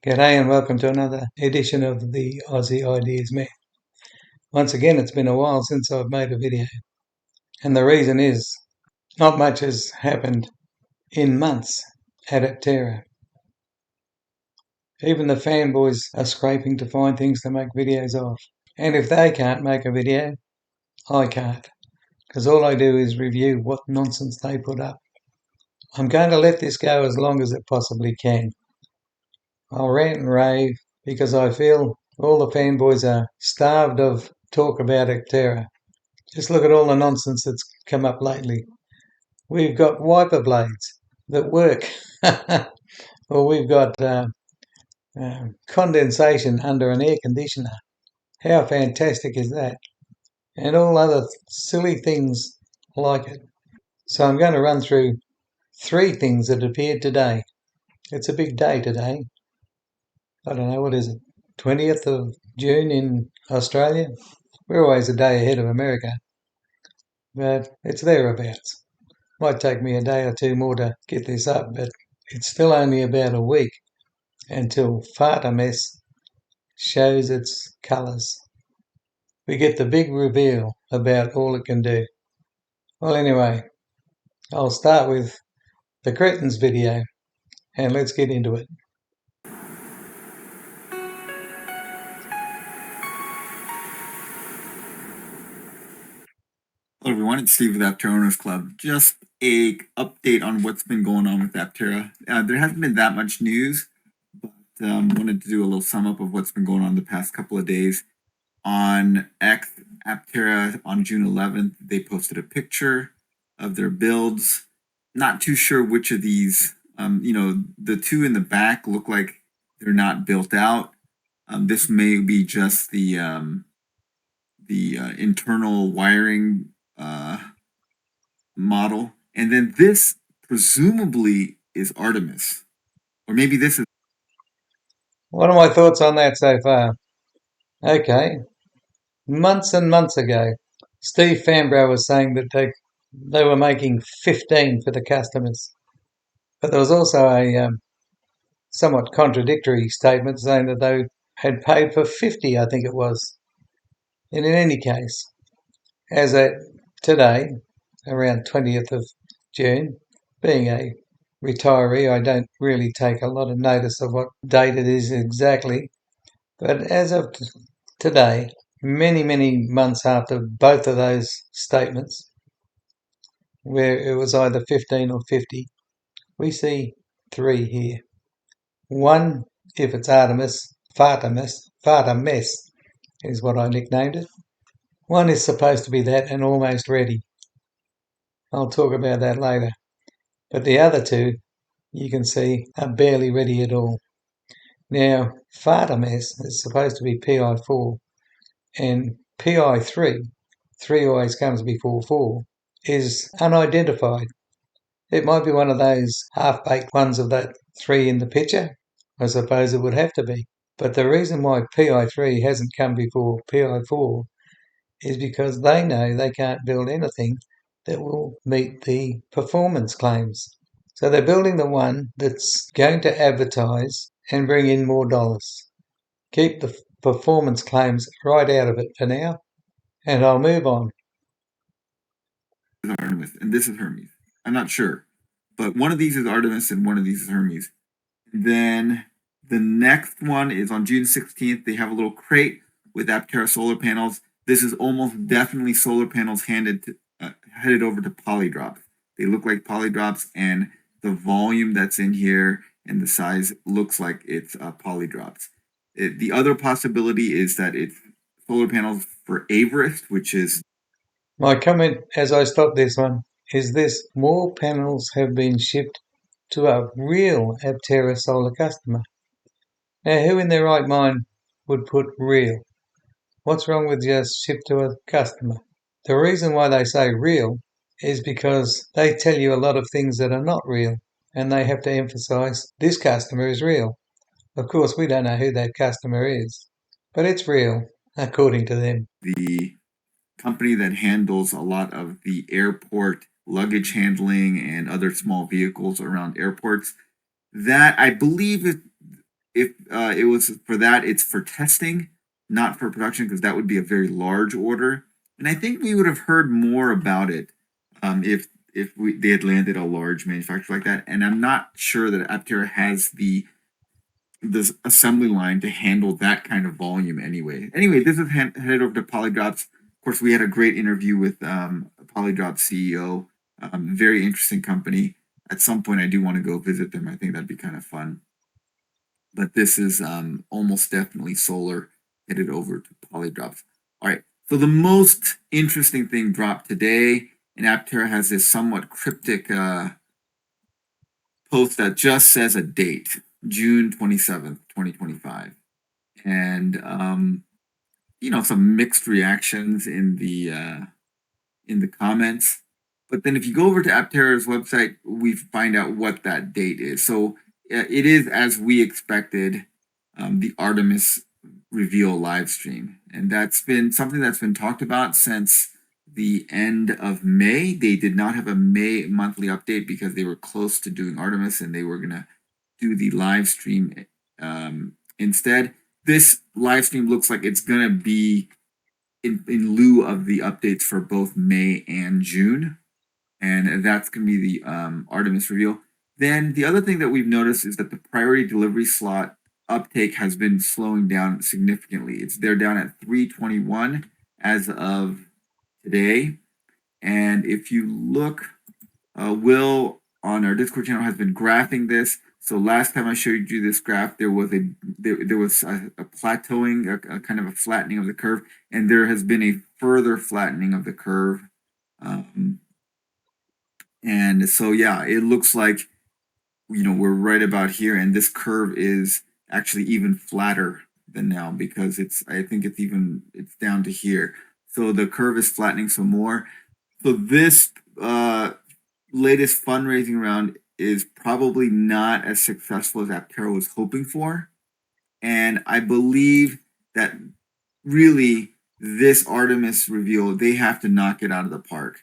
G'day and welcome to another edition of the Aussie Ideas Man. Once again, it's been a while since I've made a video, and the reason is not much has happened in months at Aptera. Even the fanboys are scraping to find things to make videos of. And if they can't make a video, I can't, because all I do is review what nonsense they put up. I'm going to let this go as long as it possibly can. I'll rant and rave because I feel all the fanboys are starved of talk about Aptera. Just look at all the nonsense that's come up lately. We've got wiper blades that work, or we've got condensation under an air conditioner. How fantastic is that? And all other silly things like it. So I'm going to run through 3 things that appeared today. It's a big day today. I don't know, what is it? 20th of June in Australia? We're always a day ahead of America, but it's thereabouts. Might take me a day or 2 more to get this up, but it's still only about a week until FARTAMESS shows its colours. We get the big reveal about all it can do. Well, anyway, I'll start with the Cretins video, and let's get into it. Hello everyone, it's Steve with Aptera Owners Club. Just a update on what's been going on with Aptera. There hasn't been that much news, but wanted to do a little sum up of what's been going on the past couple of days. On X, Aptera on June 11th, they posted a picture of their builds. Not too sure which of these, the 2 in the back look like they're not built out. This may be just the internal wiring model, and then this presumably is Artemis, or maybe this is. What are my thoughts on that so far? Okay, months and months ago, Steve Fambrough was saying that they were making 15 for the customers, but there was also a somewhat contradictory statement saying that they had paid for 50, I think it was. And in any case, as at today, around 20th of June, being a retiree, I don't really take a lot of notice of what date it is exactly. But as of today, many, many months after both of those statements, where it was either 15 or 50, we see 3 here. One, if it's Artemis, FARTAMESS is what I nicknamed it. One is supposed to be that and almost ready. I'll talk about that later. But the other 2, you can see, are barely ready at all. Now, FARTAMESS is supposed to be PI4, and PI3, 3 always comes before 4, is unidentified. It might be one of those half-baked ones of that 3 in the picture. I suppose it would have to be. But the reason why PI3 hasn't come before PI4 is because they know they can't build anything that will meet the performance claims. So they're building the one that's going to advertise and bring in more dollars. Keep the performance claims right out of it for now, and I'll move on. Artemis, and this is Hermes. I'm not sure, but one of these is Artemis and one of these is Hermes. And then the next one is on June 16th. They have a little crate with Aptera solar panels. This is almost definitely solar panels headed over to polydrops. They look like polydrops, and the volume that's in here and the size looks like it's polydrops. The other possibility is that it's solar panels for Averest, which is. My comment as I stop this one is this: more panels have been shipped to a real Aptera solar customer. Now, who in their right mind would put real? What's wrong with just ship to a customer? The reason why they say real is because they tell you a lot of things that are not real, and they have to emphasize this customer is real. Of course, we don't know who that customer is, but it's real, according to them. The company that handles a lot of the airport luggage handling and other small vehicles around airports, that I believe if it was for that, it's for testing, not for production, because that would be a very large order. And I think we would have heard more about it if they had landed a large manufacturer like that. And I'm not sure that Aptera has this assembly line to handle that kind of volume anyway. Anyway, this is headed over to Polydrops. Of course, we had a great interview with Polydrops CEO. Very interesting company. At some point, I do want to go visit them. I think that'd be kind of fun. But this is almost definitely solar headed over to Polydrops. All right. So the most interesting thing dropped today, and Aptera has this somewhat cryptic post that just says a date, June 27th, 2025. And some mixed reactions in the comments. But then if you go over to Aptera's website, we find out what that date is. So it is, as we expected, the Artemis reveal live stream. And that's been something that's been talked about since the end of May. They did not have a May monthly update because they were close to doing Artemis and they were going to do the live stream instead. This live stream looks like it's going to be in lieu of the updates for both May and June. And that's going to be the Artemis reveal. Then the other thing that we've noticed is that the priority delivery slot uptake has been slowing down significantly. They're down at 321 as of today. And if you look, Will on our Discord channel has been graphing this. So last time I showed you this graph, there was a plateauing, a kind of a flattening of the curve, and there has been a further flattening of the curve. And so, yeah, it looks like, we're right about here, and this curve is actually even flatter than now because I think it's down to here. So the curve is flattening some more. So this latest fundraising round is probably not as successful as Aptera was hoping for. And I believe that really this Artemis reveal, they have to knock it out of the park.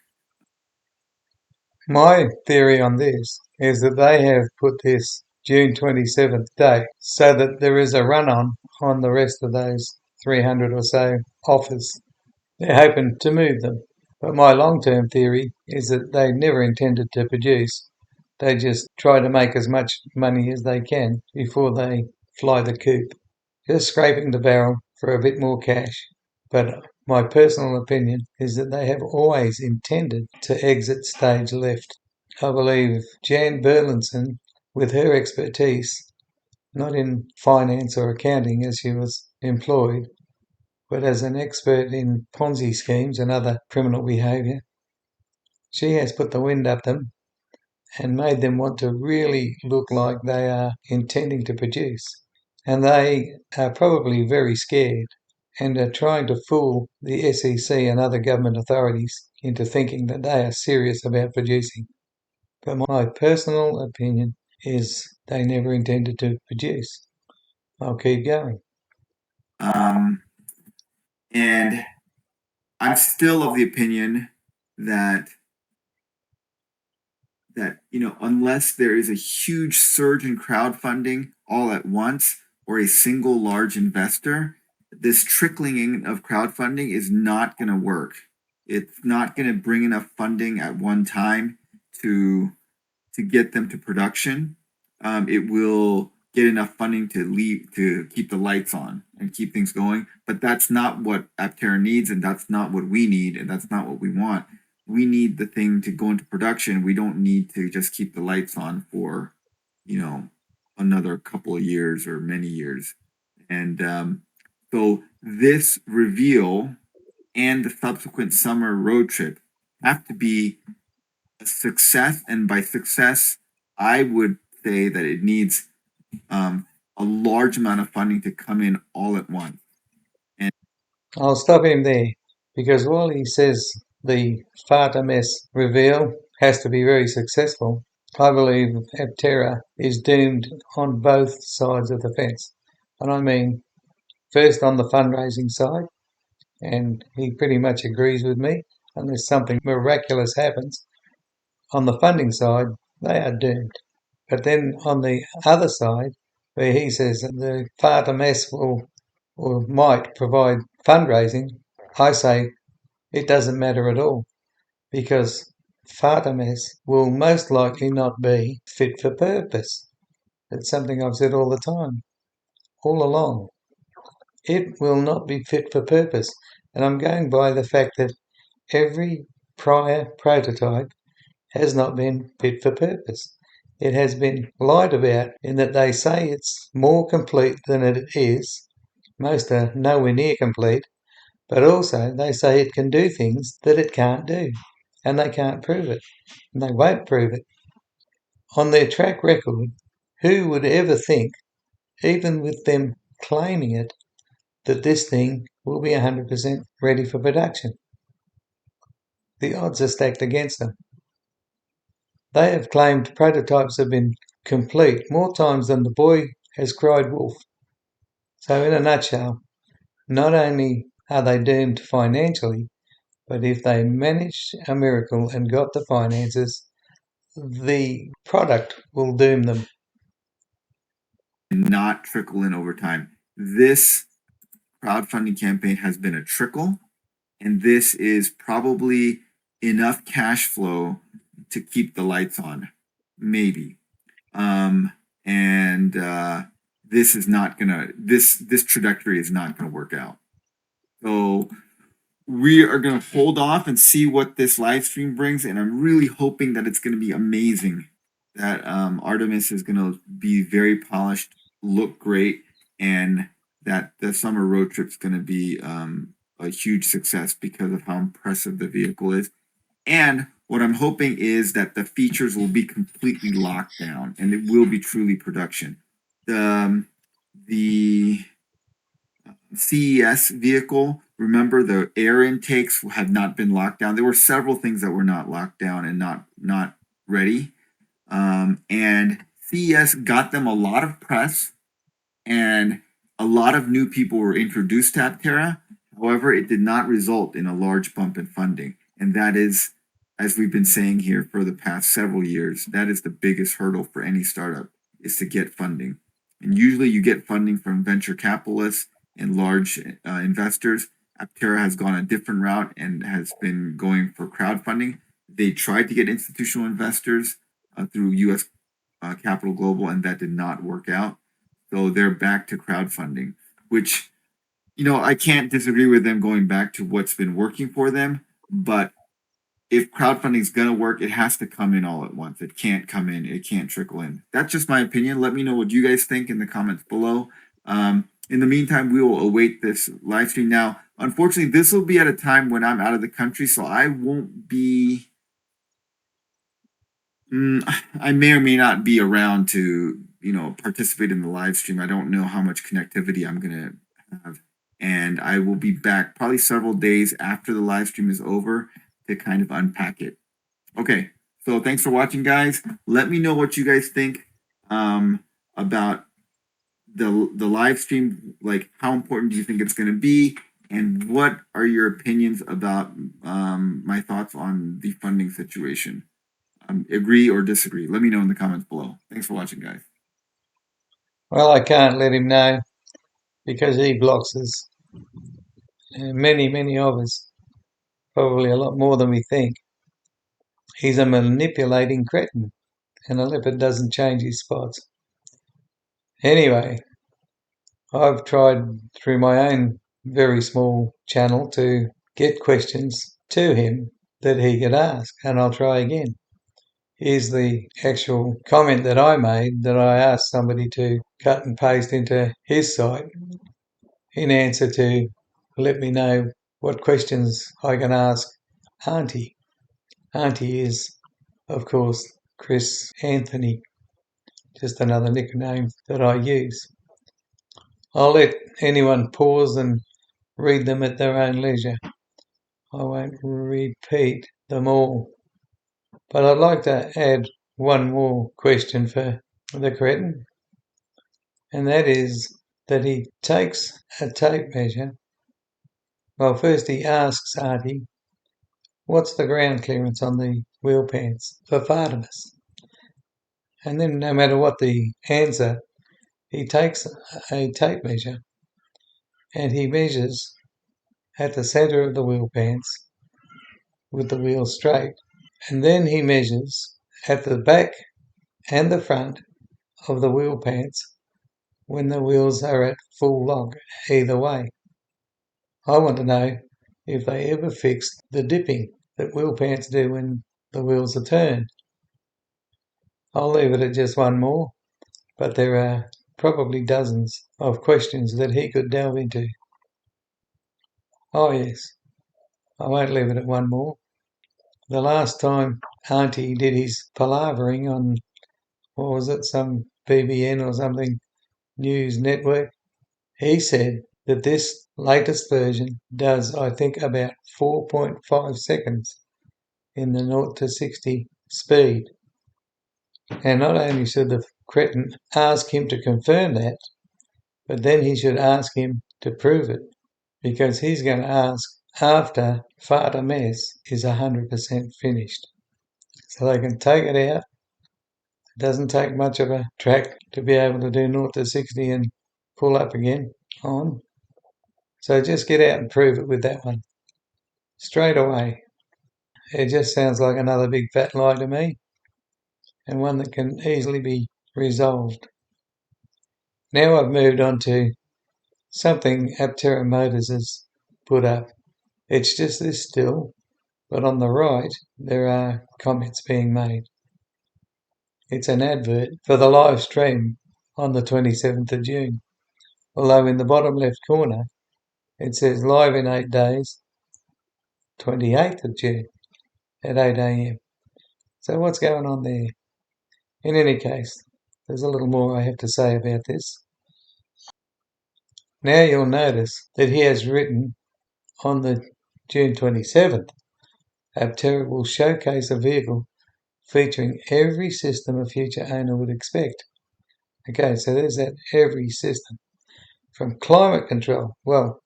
My theory on this is that they have put this June 27th date so that there is a run on the rest of those 300 or so offers. They're hoping to move them. But my long-term theory is that they never intended to produce. They just try to make as much money as they can before they fly the coop, just scraping the barrel for a bit more cash. But my personal opinion is that they have always intended to exit stage left. I believe Jan Berlinson, with her expertise, not in finance or accounting as she was employed, but as an expert in Ponzi schemes and other criminal behaviour, she has put the wind up them and made them want to really look like they are intending to produce. And they are probably very scared and are trying to fool the SEC and other government authorities into thinking that they are serious about producing. But my personal opinion is they never intended to produce. I'll keep going. And I'm still of the opinion that unless there is a huge surge in crowdfunding all at once or a single large investor, this trickling in of crowdfunding is not going to work. It's not going to bring enough funding at one time to get them to production. It will get enough funding to keep the lights on and keep things going. But that's not what Aptera needs, and that's not what we need, and that's not what we want. We need the thing to go into production. We don't need to just keep the lights on for, another couple of years or many years. And so this reveal and the subsequent summer road trip have to be a success. And by success, I would say that it needs a large amount of funding to come in all at once. And I'll stop him there because while he says the FARTAMESS reveal has to be very successful, I believe Aptera is doomed on both sides of the fence. And I mean, first on the fundraising side, and he pretty much agrees with me, unless something miraculous happens. On the funding side, they are doomed. But then on the other side, where he says that the FARTAMESS will or might provide fundraising. I say it doesn't matter at all because FARTAMESS will most likely not be fit for purpose. It's something I've said all the time, all along. It will not be fit for purpose. And I'm going by the fact that every prior prototype has not been fit for purpose. It has been lied about in that they say it's more complete than it is. Most are nowhere near complete, but also they say it can do things that it can't do, and they can't prove it, and they won't prove it. On their track record, who would ever think, even with them claiming it, that this thing will be 100% ready for production? The odds are stacked against them. They have claimed prototypes have been complete more times than the boy has cried wolf. So in a nutshell, not only are they doomed financially, but if they managed a miracle and got the finances, the product will doom them. Not trickle in over time. This crowdfunding campaign has been a trickle, and this is probably enough cash flow to keep the lights on, maybe. This is not gonna this trajectory is not gonna work out. So we are gonna hold off and see what this live stream brings, and I'm really hoping that it's gonna be amazing. That Artemis is gonna be very polished, look great, and that the summer road trip's gonna be a huge success because of how impressive the vehicle is. And what I'm hoping is that the features will be completely locked down and it will be truly production. The CES vehicle, remember the air intakes have not been locked down. There were several things that were not locked down and not ready. And CES got them a lot of press and a lot of new people were introduced to Aptera. However, it did not result in a large bump in funding. And that is, as we've been saying here for the past several years, that is the biggest hurdle for any startup, is to get funding. And usually you get funding from venture capitalists and large investors. Aptera has gone a different route and has been going for crowdfunding. They tried to get institutional investors through US Capital Global, and that did not work out. So they're back to crowdfunding, which, I can't disagree with them going back to what's been working for them. But if crowdfunding is going to work, it has to come in all at once. It can't come in. It can't trickle in. That's just my opinion. Let me know what you guys think in the comments below. In the meantime, we will await this live stream. Now, unfortunately, this will be at a time when I'm out of the country, so I won't be... I may or may not be around to, participate in the live stream. I don't know how much connectivity I'm going to have. And I will be back probably several days after the live stream is over to kind of unpack it. Okay, so thanks for watching, guys. Let me know what you guys think about the live stream. Like, how important do you think it's going to be? And what are your opinions about my thoughts on the funding situation? Agree or disagree? Let me know in the comments below. Thanks for watching, guys. Well, I can't let him know because he blocks us. Many, many of us. Probably a lot more than we think. He's a manipulating cretin, and a leopard doesn't change his spots. Anyway, I've tried through my own very small channel to get questions to him that he could ask, and I'll try again. Here's the actual comment that I made that I asked somebody to cut and paste into his site in answer to let me know what questions I can ask Auntie. Auntie is, of course, Chris Anthony, just another nickname that I use. I'll let anyone pause and read them at their own leisure. I won't repeat them all. But I'd like to add one more question for the cretin, and that is that he takes a tape measure. Well, first he asks Artie, what's the ground clearance on the wheel pants for FARTAMESS? And then no matter what the answer, He takes a tape measure and he measures at the centre of the wheel pants with the wheel straight, and then he measures at the back and the front of the wheel pants when the wheels are at full lock either way. I want to know if they ever fixed the dipping that wheel pants do when the wheels are turned. I'll leave it at just one more, but there are probably dozens of questions that he could delve into. Oh yes, I won't leave it at one more. The last time Auntie did his palavering on, what was it, some BBN or something, news network, he said that this latest version does, I think, about 4.5 seconds in the 0 to 60 speed. And not only should the cretin ask him to confirm that, but then he should ask him to prove it, because he's going to ask after FARTAMESS is 100% finished. So they can take it out. It doesn't take much of a track to be able to do 0 to 60 and pull up again on. So just get out and prove it with that one. Straight away. It just sounds like another big fat lie to me, and one that can easily be resolved. Now I've moved on to something Aptera Motors has put up. It's just this still, but on the right there are comments being made. It's an advert for the live stream on the 27th of June, although in the bottom left corner it says live in 8 days, 28th of June at 8 a.m. So what's going on there? In any case, there's a little more I have to say about this. Now you'll notice that he has written on the June 27th, Aptera will showcase a vehicle featuring every system a future owner would expect. Okay, so there's that every system. From climate control, well,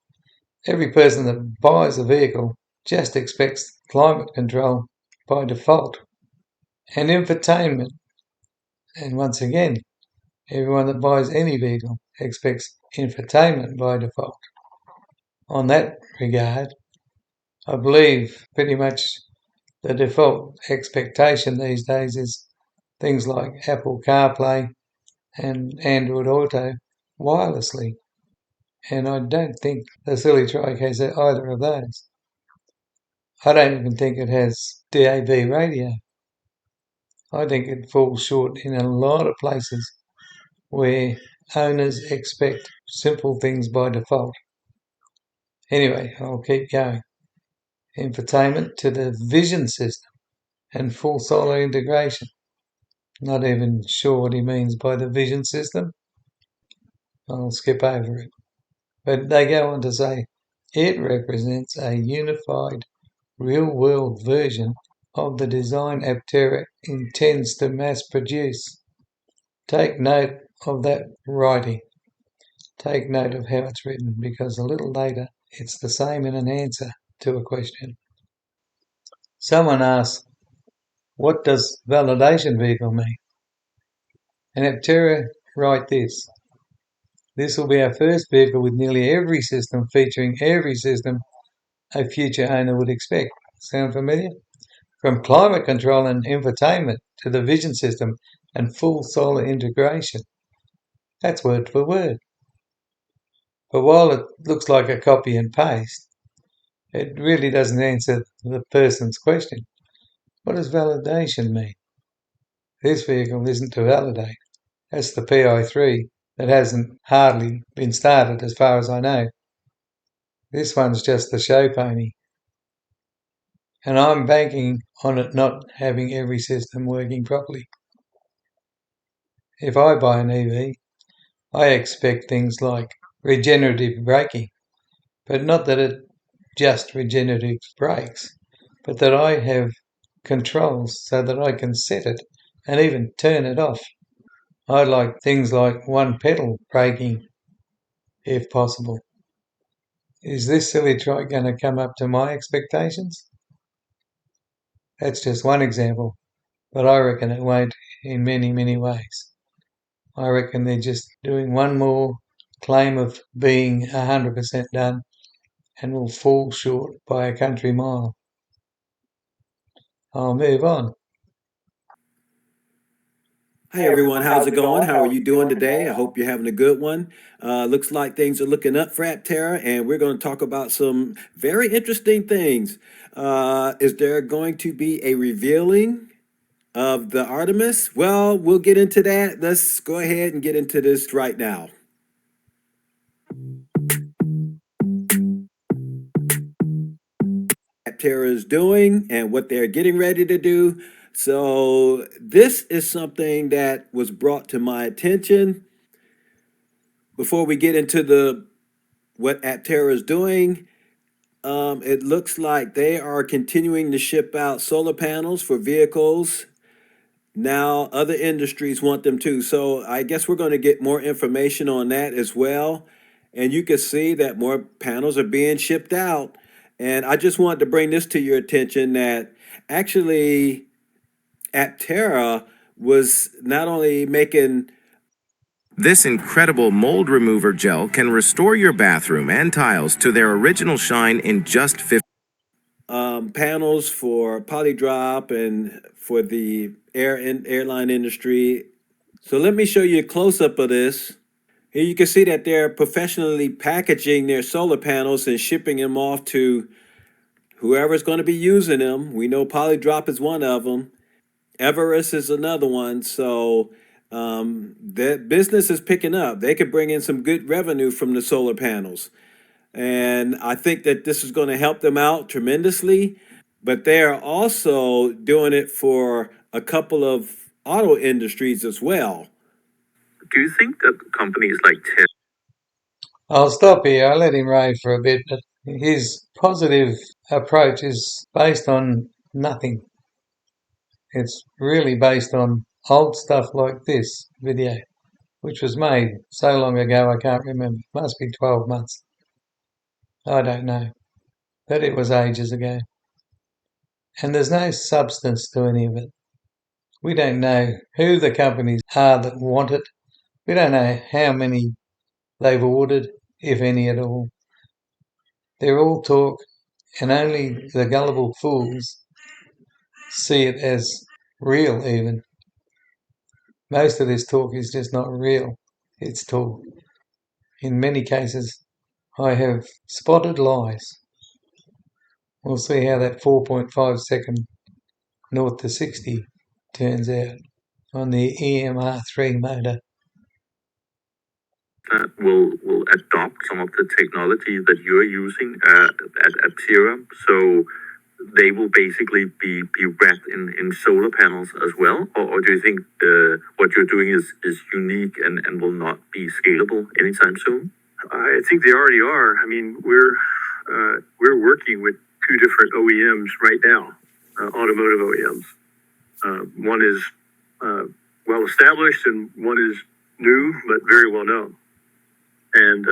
every person that buys a vehicle just expects climate control by default. And infotainment, and once again, everyone that buys any vehicle expects infotainment by default. On that regard, I believe pretty much the default expectation these days is things like Apple CarPlay and Android Auto wirelessly. And I don't think the silly trike has either of those. I don't even think it has DAB radio. I think it falls short in a lot of places where owners expect simple things by default. Anyway, I'll keep going. Infotainment to the vision system and full solar integration. Not even sure what he means by the vision system. I'll skip over it. But they go on to say it represents a unified real-world version of the design Aptera intends to mass produce. Take note of that writing. Take note of how it's written, because a little later it's the same in an answer to a question. Someone asks, what does validation vehicle mean? And Aptera write this. This will be our first vehicle with nearly every system featuring every system a future owner would expect. Sound familiar? From climate control and infotainment to the vision system and full solar integration. That's word for word. But while it looks like a copy and paste, it really doesn't answer the person's question. What does validation mean? This vehicle isn't to validate. That's the PI3 that hasn't hardly been started as far as I know. This one's just the show pony. And I'm banking on it not having every system working properly. If I buy an EV, I expect things like regenerative braking, but not that it just regenerative brakes, but that I have controls so that I can set it and even turn it off. I like things like one pedal braking, if possible. Is this silly trike going to come up to my expectations? That's just one example, but I reckon it won't in many, many ways. I reckon they're just doing one more claim of being 100% done and will fall short by a country mile. I'll move on. Hey everyone, how's it going? How are you doing today? I hope you're having a good one. Looks like things are looking up for Aptera, and we're going to talk about some very interesting things. Is there going to be a revealing of the Artemis? Well, we'll get into that. Let's go ahead and get into this right now. Aptera is doing and what they're getting ready to do. So this is something that was brought to my attention. Before we get into the what Aptera is doing, it looks like they are continuing to ship out solar panels for vehicles. Now, other industries want them too. So I guess we're going to get more information on that as well. And you can see that more panels are being shipped out. And I just wanted to bring this to your attention that actually Aptera was not only making This incredible mold remover gel can restore your bathroom and tiles to their original shine in just 50. Panels for polydrop and for the airline industry. So let me show you a close-up of this. Here you can see that they're professionally packaging their solar panels and shipping them off to whoever's going to be using them. We know polydrop is one of them. Everest is another one. So that business is picking up. They could bring in some good revenue from the solar panels. And I think that this is going to help them out tremendously. But they are also doing it for a couple of auto industries as well. Do you think that companies like Tesla? I'll stop here. I'll let him rave for a bit, but his positive approach is based on nothing. It's really based on old stuff like this video, which was made so long ago I can't remember. It must be 12 months. I don't know. But it was ages ago. And there's no substance to any of it. We don't know who the companies are that want it. We don't know how many they've ordered, if any at all. They're all talk, and only the gullible fools see it as real even. Most of this talk is just not real. It's talk. In many cases, I have spotted lies. We'll see how that 4.5 second north to 60 turns out on the EMR3 motor. That will adopt some of the technology that you're using at Aptera, so they will basically be wrapped in solar panels as well, or do you think what you're doing is unique and will not be scalable anytime soon? I think they already are. I mean, we're working with two different OEMs right now, automotive OEMs. One is well established, and one is new but very well known. And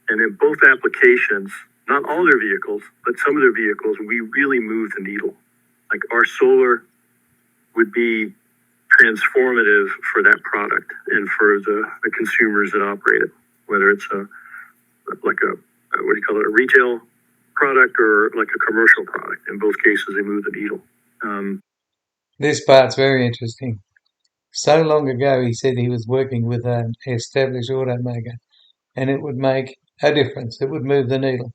in both applications, not all their vehicles, but some of their vehicles, we really move the needle. Like our solar would be transformative for that product and for the consumers that operate it, whether it's a retail product or like a commercial product. In both cases, they move the needle. This part's very interesting. So long ago, he said he was working with an established automaker, and it would make a difference. It would move the needle.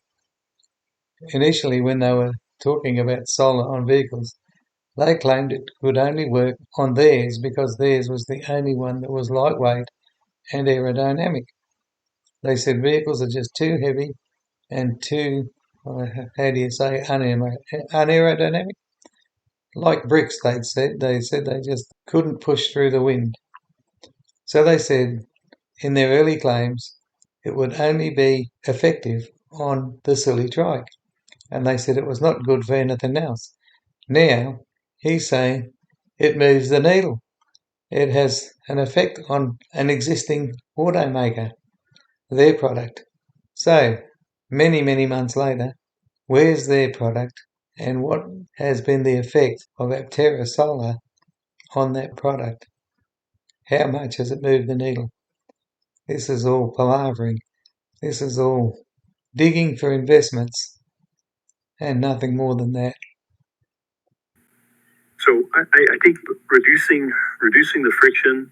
Initially, when they were talking about solar on vehicles, they claimed it could only work on theirs because theirs was the only one that was lightweight and aerodynamic. They said vehicles are just too heavy and too, unaerodynamic? Like bricks, they said they just couldn't push through the wind. So they said in their early claims it would only be effective on the silly trike. And they said it was not good for anything else. Now he's saying it moves the needle. It has an effect on an existing automaker, their product. So many, many months later, where's their product and what has been the effect of Aptera Solar on that product? how much has it moved the needle? This is all palavering. This is all digging for investments and nothing more than that. So I think reducing the friction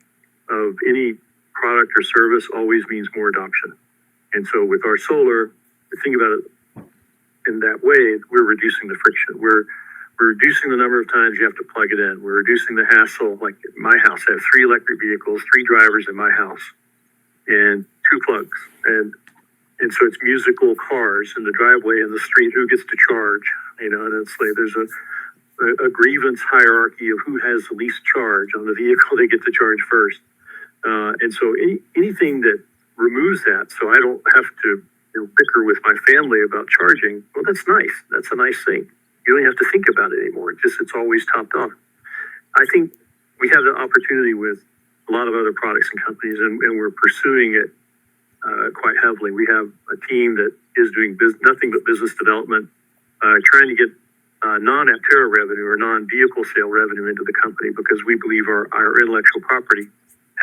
of any product or service always means more adoption. And so with our solar, think about it in that way, we're reducing the friction. We're reducing the number of times you have to plug it in. We're reducing the hassle. Like my house, I have 3 electric vehicles, 3 drivers in my house, and 2 plugs. And so it's musical cars in the driveway in the street. Who gets to charge? And it's like there's a grievance hierarchy of who has the least charge on the vehicle they get to charge first. And so anything that removes that, so I don't have to bicker with my family about charging. Well, that's nice. That's a nice thing. You don't have to think about it anymore. It's always topped off. I think we have the opportunity with a lot of other products and companies, and we're pursuing it quite heavily. We have a team that is doing nothing but business development, trying to get non-Aptera revenue or non-vehicle sale revenue into the company, because we believe our intellectual property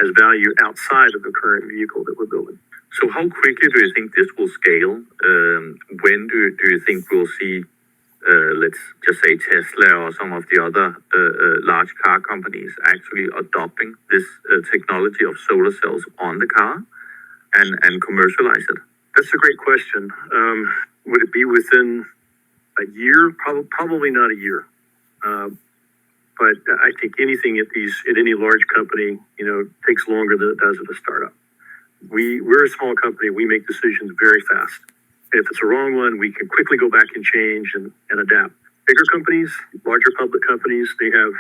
has value outside of the current vehicle that we're building. So how quickly do you think this will scale? When do you think we'll see, let's just say Tesla or some of the other large car companies actually adopting this technology of solar cells on the car and commercialize it? That's a great question. Would it be within a year? Probably not a year. But I think anything at any large company, takes longer than it does at a startup. We're a small company. We make decisions very fast. And if it's a wrong one, we can quickly go back and change and adapt. Bigger companies, larger public companies, they have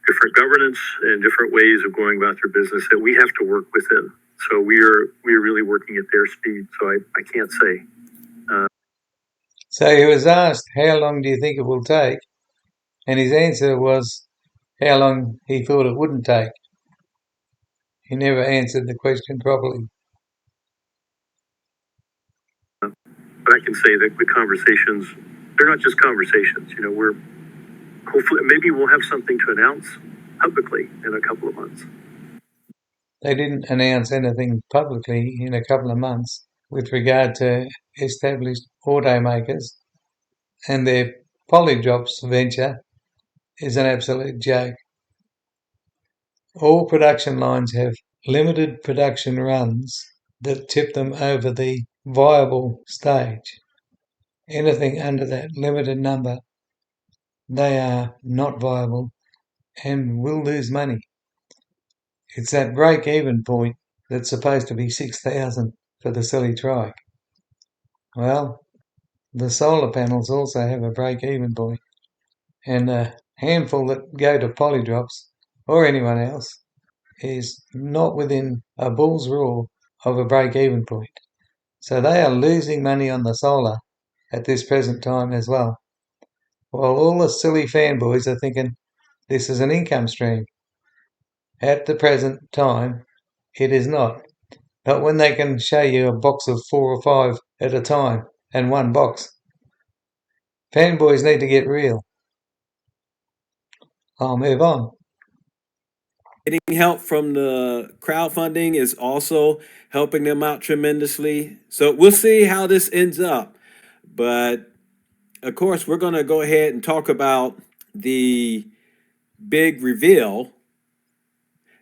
different governance and different ways of going about their business that we have to work within. So we're really working at their speed. So I can't say. So he was asked, how long do you think it will take? And his answer was how long he thought it wouldn't take. He never answered the question properly. But I can say that the conversations, they're not just conversations. We're hopefully, maybe we'll have something to announce publicly in a couple of months. They didn't announce anything publicly in a couple of months with regard to established automakers, and their polydrops venture is an absolute joke. All production lines have limited production runs that tip them over the viable stage. Anything under that limited number, they are not viable and will lose money. It's that break-even point that's supposed to be 6,000 for the silly trike. Well, the solar panels also have a break-even point, and the handful that go to polydrops or anyone else is not within a bull's rule of a break-even point. So they are losing money on the solar at this present time as well, while all the silly fanboys are thinking this is an income stream. At the present time, it is not. But when they can show you a box of 4 or 5 at a time and one box, fanboys need to get real. I'll move on. Getting help from the crowdfunding is also helping them out tremendously. So we'll see how this ends up. But of course, we're going to go ahead and talk about the big reveal.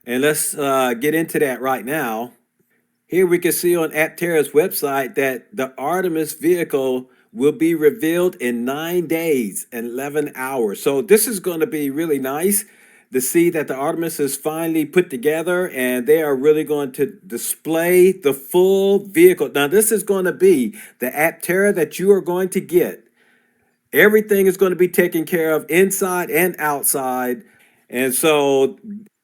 And let's get into that right now. Here we can see on Aptera's website that the Artemis vehicle will be revealed in 9 days and 11 hours. So this is going to be really nice to see that the Artemis is finally put together, and they are really going to display the full vehicle. Now, this is going to be the Aptera that you are going to get. Everything is going to be taken care of inside and outside. And so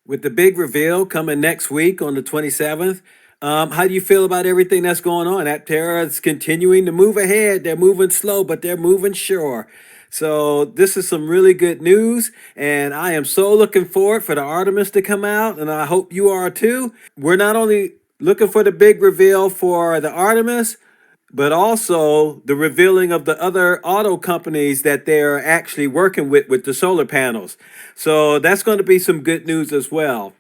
with the big reveal coming next week on the 27th, how do you feel about everything that's going on? Aptera is continuing to move ahead. They're moving slow, but they're moving sure. So this is some really good news, and I am so looking forward for the Artemis to come out, and I hope you are too. We're not only looking for the big reveal for the Artemis, but also the revealing of the other auto companies that they're actually working with the solar panels. So that's going to be some good news as well.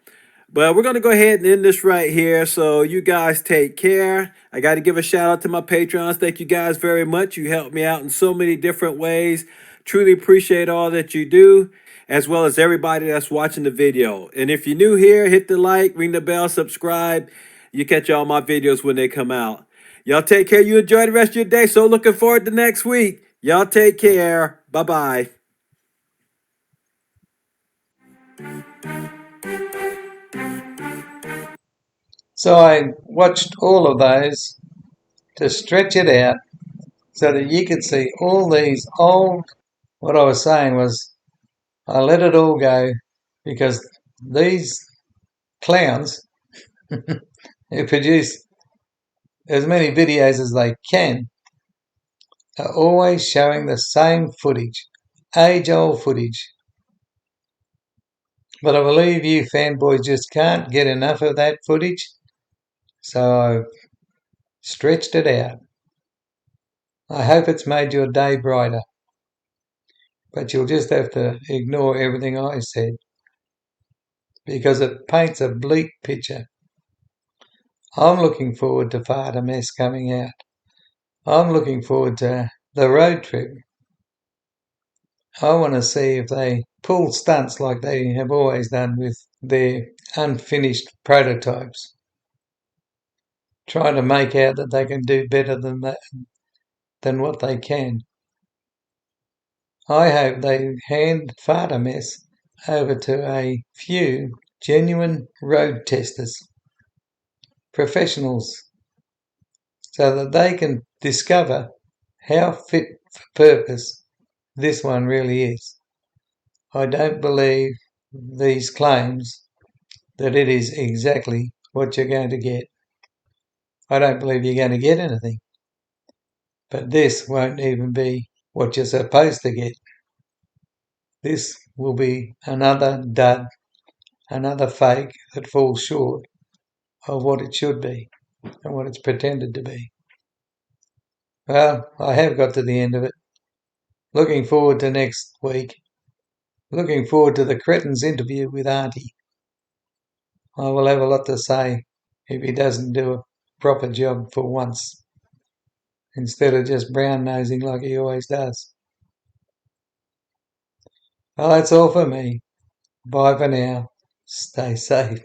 But we're going to go ahead and end this right here. So you guys take care. I got to give a shout out to my Patreons. Thank you guys very much. You helped me out in so many different ways. Truly appreciate all that you do, as well as everybody that's watching the video. And if you're new here, hit the like, ring the bell, subscribe. You catch all my videos when they come out. Y'all take care. You enjoy the rest of your day. So looking forward to next week. Y'all take care. Bye-bye. So I watched all of those to stretch it out so that you could see all these old. What I was saying was I let it all go because these clowns who produce as many videos as they can are always showing the same footage, age-old footage. But I believe you fanboys just can't get enough of that footage, so I've stretched it out. I hope it's made your day brighter, but you'll just have to ignore everything I said because it paints a bleak picture. I'm looking forward to FARTAMESS coming out. I'm looking forward to the road trip. I want to see if they pull stunts like they have always done with their unfinished prototypes, trying to make out that they can do better than what they can. I hope they hand FARTAMESS over to a few genuine road testers, professionals, so that they can discover how fit for purpose this one really is. I don't believe these claims that it is exactly what you're going to get. I don't believe you're going to get anything. But this won't even be what you're supposed to get. This will be another dud, another fake that falls short of what it should be and what it's pretended to be. Well, I have got to the end of it. Looking forward to next week. Looking forward to the cretin's interview with Auntie. I will have a lot to say if he doesn't do a proper job for once, instead of just brown-nosing like he always does. Well, that's all for me. Bye for now. Stay safe.